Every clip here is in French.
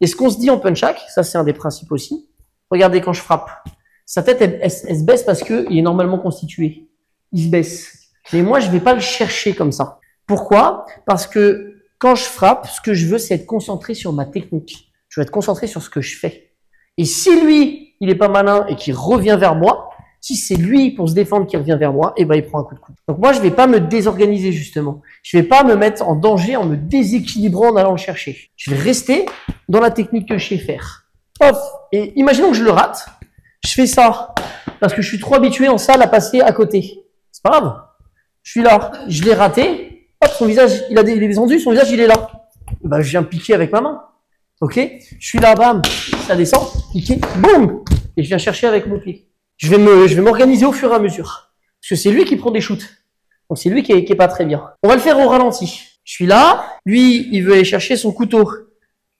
Et ce qu'on se dit en punch-hack, ça c'est un des principes aussi. Regardez quand je frappe. Sa tête, elle se baisse parce qu'il est normalement constitué. Il se baisse. Mais moi, je vais pas le chercher comme ça. Pourquoi? Parce que quand je frappe, ce que je veux, c'est être concentré sur ma technique. Je veux être concentré sur ce que je fais. Et si lui, il est pas malin et qu'il revient vers moi, si c'est lui pour se défendre qui revient vers moi, eh ben il prend un coup de coude. Donc moi, je vais pas me désorganiser justement. Je vais pas me mettre en danger en me déséquilibrant en allant le chercher. Je vais rester dans la technique que je sais faire. Hop. Et imaginons que je le rate. Je fais ça parce que je suis trop habitué en salle à passer à côté. C'est pas grave. Je suis là, je l'ai raté. Hop, son visage, il est descendu, son visage, il est là. Ben, je viens piquer avec ma main. Ok? Je suis là, bam, ça descend, piquer, boum, et je viens chercher avec mon pied. Je vais m'organiser au fur et à mesure. Parce que c'est lui qui prend des shoots. Donc c'est lui qui est pas très bien. On va le faire au ralenti. Je suis là, lui, il veut aller chercher son couteau.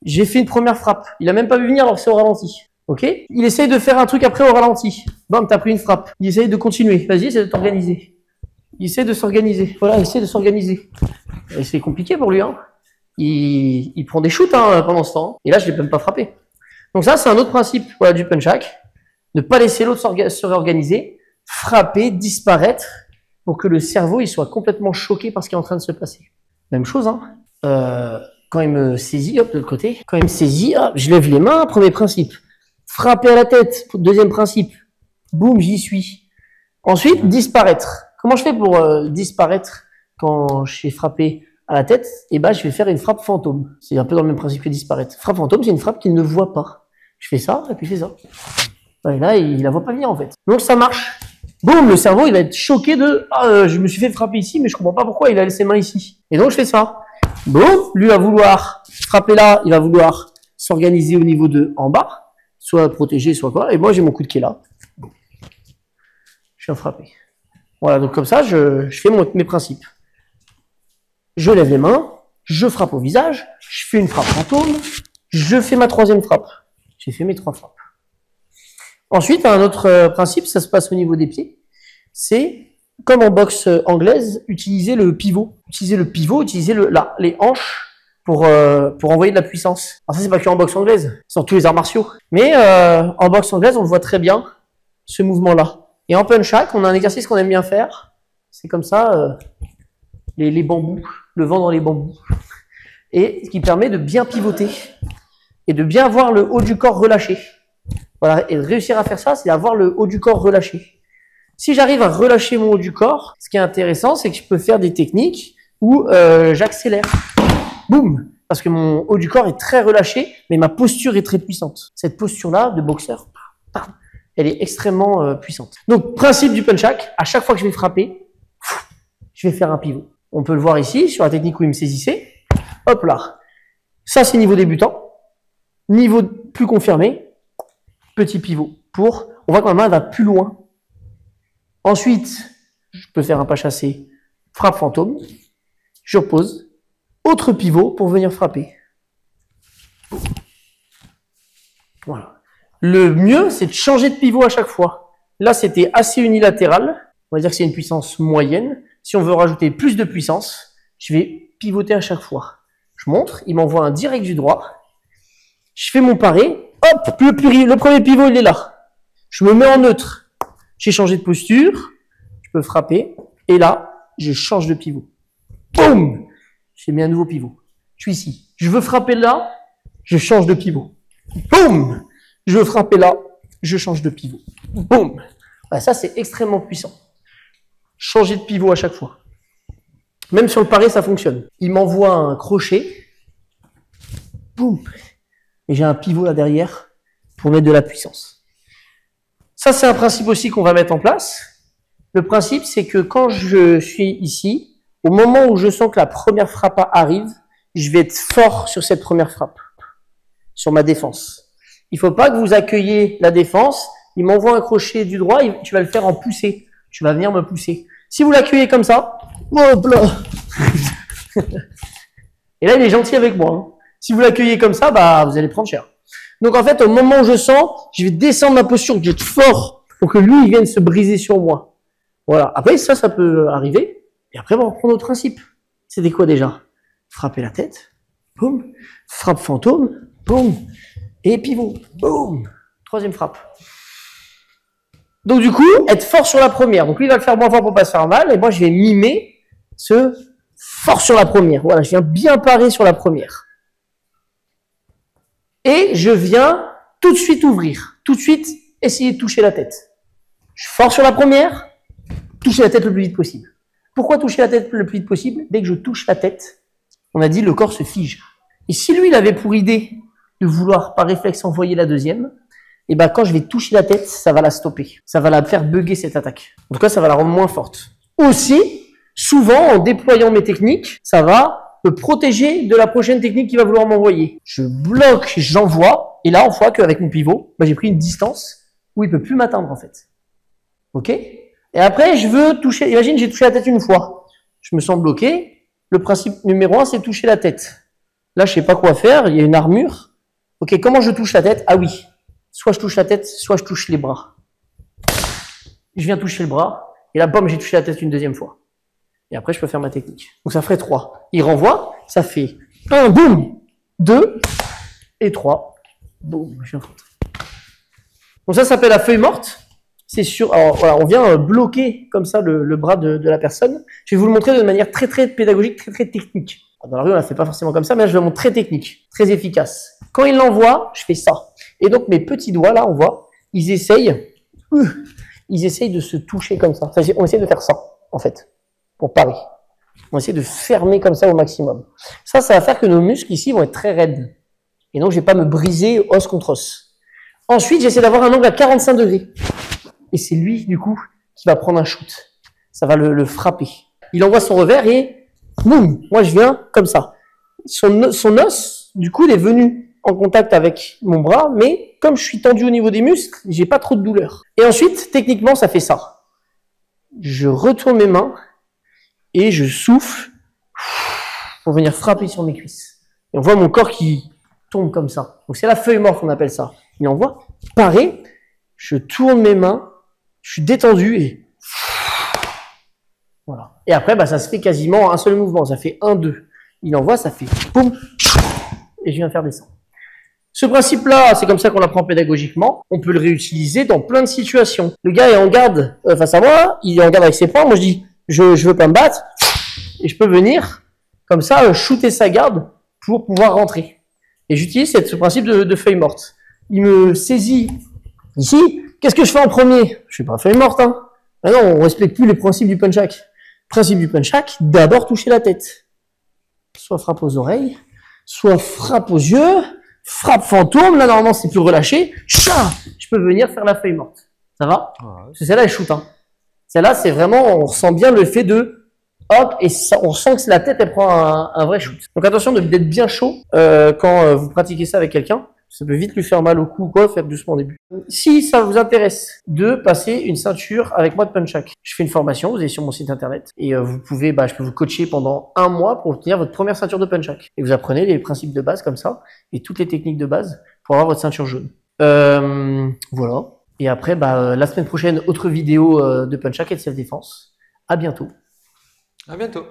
J'ai fait une première frappe. Il a même pas vu venir alors que c'est au ralenti. Ok? Il essaye de faire un truc après au ralenti. Bam, t'as pris une frappe. Il essaye de continuer. Vas-y, essaie de t'organiser. Il essaie de s'organiser. Voilà, il essaie de s'organiser. Et c'est compliqué pour lui, hein. Il prend des shoots, hein, pendant ce temps. Et là, je l'ai même pas frappé. Donc ça, c'est un autre principe, voilà, du punch-hack. Ne pas laisser l'autre se réorganiser, frapper, disparaître, pour que le cerveau, il soit complètement choqué par ce qui est en train de se passer. Même chose, hein. Quand il me saisit, hop, de l'autre côté. Quand il me saisit, hop, je lève les mains, premier principe. Frapper à la tête, deuxième principe. Boum, j'y suis. Ensuite, disparaître. Comment je fais pour disparaître quand je suis frappé à la tête? Eh ben, je vais faire une frappe fantôme. C'est un peu dans le même principe que disparaître. Frappe fantôme, c'est une frappe qu'il ne voit pas. Je fais ça, et puis je fais ça. Et là, il la voit pas venir, en fait. Donc, ça marche. Boum, le cerveau, il va être choqué de « Ah, je me suis fait frapper ici, mais je comprends pas pourquoi il a ses mains ici. » Et donc, je fais ça. Boum, lui va vouloir frapper là, il va vouloir s'organiser au niveau de en bas, soit protégé, soit quoi. Et moi, j'ai mon coup de pied là. Je viens frapper. Voilà, donc comme ça, je fais mes principes. Je lève les mains, je frappe au visage, je fais une frappe fantôme, je fais ma troisième frappe. J'ai fait mes 3 frappes. Ensuite, un autre principe, ça se passe au niveau des pieds. C'est, comme en boxe anglaise, utiliser le pivot. Utiliser les hanches pour envoyer de la puissance. Alors ça, c'est pas que en boxe anglaise, c'est dans tous les arts martiaux. Mais en boxe anglaise, on le voit très bien, ce mouvement-là. Et en punch-hack, on a un exercice qu'on aime bien faire. C'est comme ça, les bambous, le vent dans les bambous. Et ce qui permet de bien pivoter et de bien avoir le haut du corps relâché. Voilà, et de réussir à faire ça, c'est d'avoir le haut du corps relâché. Si j'arrive à relâcher mon haut du corps, ce qui est intéressant, c'est que je peux faire des techniques où j'accélère. Boum! Parce que mon haut du corps est très relâché, mais ma posture est très puissante. Cette posture-là de boxeur, elle est extrêmement puissante. Donc, principe du punch-hack, à chaque fois que je vais frapper, je vais faire un pivot. On peut le voir ici, sur la technique où il me saisissait. Hop là. Ça, c'est niveau débutant. Niveau plus confirmé, petit pivot. On voit que ma main va plus loin. Ensuite, je peux faire un pas chassé, frappe fantôme. Je repose. Autre pivot pour venir frapper. Voilà. Le mieux, c'est de changer de pivot à chaque fois. Là, c'était assez unilatéral. On va dire que c'est une puissance moyenne. Si on veut rajouter plus de puissance, je vais pivoter à chaque fois. Je montre, il m'envoie un direct du droit. Je fais mon paré. Hop, le premier pivot, il est là. Je me mets en neutre. J'ai changé de posture. Je peux frapper. Et là, je change de pivot. Boum! J'ai mis un nouveau pivot. Je suis ici. Je veux frapper là. Je change de pivot. Boum! Je veux frapper là. Je change de pivot. Boum! Voilà, ça, c'est extrêmement puissant. Changer de pivot à chaque fois. Même sur le paré, ça fonctionne. Il m'envoie un crochet. Boum! Et j'ai un pivot là derrière pour mettre de la puissance. Ça, c'est un principe aussi qu'on va mettre en place. Le principe, c'est que quand je suis ici, au moment où je sens que la première frappe arrive, je vais être fort sur cette première frappe, sur ma défense. Il ne faut pas que vous accueilliez la défense. Il m'envoie un crochet du droit, tu vas le faire en poussée. Tu vas venir me pousser. Si vous l'accueillez comme ça, hop là. Et là, il est gentil avec moi. Hein. Si vous l'accueillez comme ça, bah, vous allez prendre cher. Donc, en fait, au moment où je sens, je vais descendre ma posture, je vais être fort pour que lui, il vienne se briser sur moi. Voilà. Après, ça peut arriver. Et après, on va reprendre notre principe. C'était quoi déjà? Frapper la tête. Boum. Frappe fantôme. boum, et pivot, boum, troisième frappe. Donc du coup, être fort sur la première. Donc lui, il va le faire moins fort pour pas se faire mal, et moi, je vais mimer ce fort sur la première. Voilà, je viens bien parer sur la première. Et je viens tout de suite ouvrir, tout de suite essayer de toucher la tête. Je suis fort sur la première, toucher la tête le plus vite possible. Pourquoi toucher la tête le plus vite possible? Dès que je touche la tête, on a dit le corps se fige. Et si lui, il avait pour idée de vouloir par réflexe envoyer la deuxième, et ben quand je vais toucher la tête, ça va la stopper. Ça va la faire bugger cette attaque. En tout cas, ça va la rendre moins forte. Aussi, souvent, en déployant mes techniques, ça va me protéger de la prochaine technique qu'il va vouloir m'envoyer. Je bloque, j'envoie, et là, on voit qu'avec mon pivot, j'ai pris une distance où il peut plus m'atteindre, en fait. Ok? Et après, je veux toucher, imagine, j'ai touché la tête une fois. Je me sens bloqué. Le principe numéro 1, c'est toucher la tête. Là, je sais pas quoi faire, il y a une armure. Ok, comment je touche la tête? Ah oui. Soit je touche la tête, soit je touche les bras. Je viens toucher le bras, et là, bam, j'ai touché la tête une deuxième fois. Et après, je peux faire ma technique. Donc, ça ferait 3. Il renvoie, ça fait 1, boum, 2, et 3. Boum, je viens rentrer. Donc, ça s'appelle la feuille morte. C'est sûr. Alors, voilà, on vient bloquer comme ça le bras de la personne. Je vais vous le montrer de manière très, très pédagogique, très, très technique. Dans la rue, on la fait pas forcément comme ça, mais là, je le montre très technique, très efficace. Quand il l'envoie, je fais ça. Et donc, mes petits doigts, là, on voit, ils essayent de se toucher comme ça. Enfin, on essaie de faire ça, en fait, pour parer. On essaie de fermer comme ça au maximum. Ça va faire que nos muscles ici vont être très raides. Et donc, je vais pas me briser os contre os. Ensuite, j'essaie d'avoir un angle à 45 degrés. Et c'est lui, du coup, qui va prendre un shoot. Ça va le frapper. Il envoie son revers et boum, moi je viens comme ça. Son os, du coup, il est venu en contact avec mon bras, mais comme je suis tendu au niveau des muscles, j'ai pas trop de douleur. Et ensuite, techniquement, ça fait ça. Je retourne mes mains et je souffle pour venir frapper sur mes cuisses. Et on voit mon corps qui tombe comme ça. Donc c'est la feuille morte qu'on appelle ça. Il envoie, pareil, je tourne mes mains, je suis détendu et voilà. Et après, ça se fait quasiment un seul mouvement. Ça fait 1, 2. Il envoie, ça fait boum, et je viens faire descendre. Ce principe-là, c'est comme ça qu'on l'apprend pédagogiquement. On peut le réutiliser dans plein de situations. Le gars est en garde face à moi, il est en garde avec ses poings. Moi, je dis, je veux pas me battre, et je peux venir comme ça shooter sa garde pour pouvoir rentrer. Et j'utilise ce principe de feuille morte. Il me saisit ici. Qu'est-ce que je fais en premier? Je fais pas feuille morte, hein. Ah non, on respecte plus les principes du punch-hack. Principe du punch-hack, d'abord toucher la tête. Soit frappe aux oreilles, soit frappe aux yeux, frappe fantôme. Là, normalement, c'est plus relâché. Chat, je peux venir faire la feuille morte. Ça va? Parce que celle-là, elle shoot, hein. Celle-là, c'est vraiment, on ressent bien le fait de, hop, et ça, on sent que la tête, elle prend un vrai shoot. Donc attention d'être bien chaud quand vous pratiquez ça avec quelqu'un. Ça peut vite lui faire mal au cou ou quoi, faites doucement au début. Si ça vous intéresse de passer une ceinture avec moi de punch-hack, je fais une formation, vous allez sur mon site internet, et vous pouvez, je peux vous coacher pendant 1 mois pour obtenir votre première ceinture de punch-hack. Et vous apprenez les principes de base comme ça, et toutes les techniques de base pour avoir votre ceinture jaune. Voilà. Et après, la semaine prochaine, autre vidéo de punch-hack et de self-défense. À bientôt. À bientôt.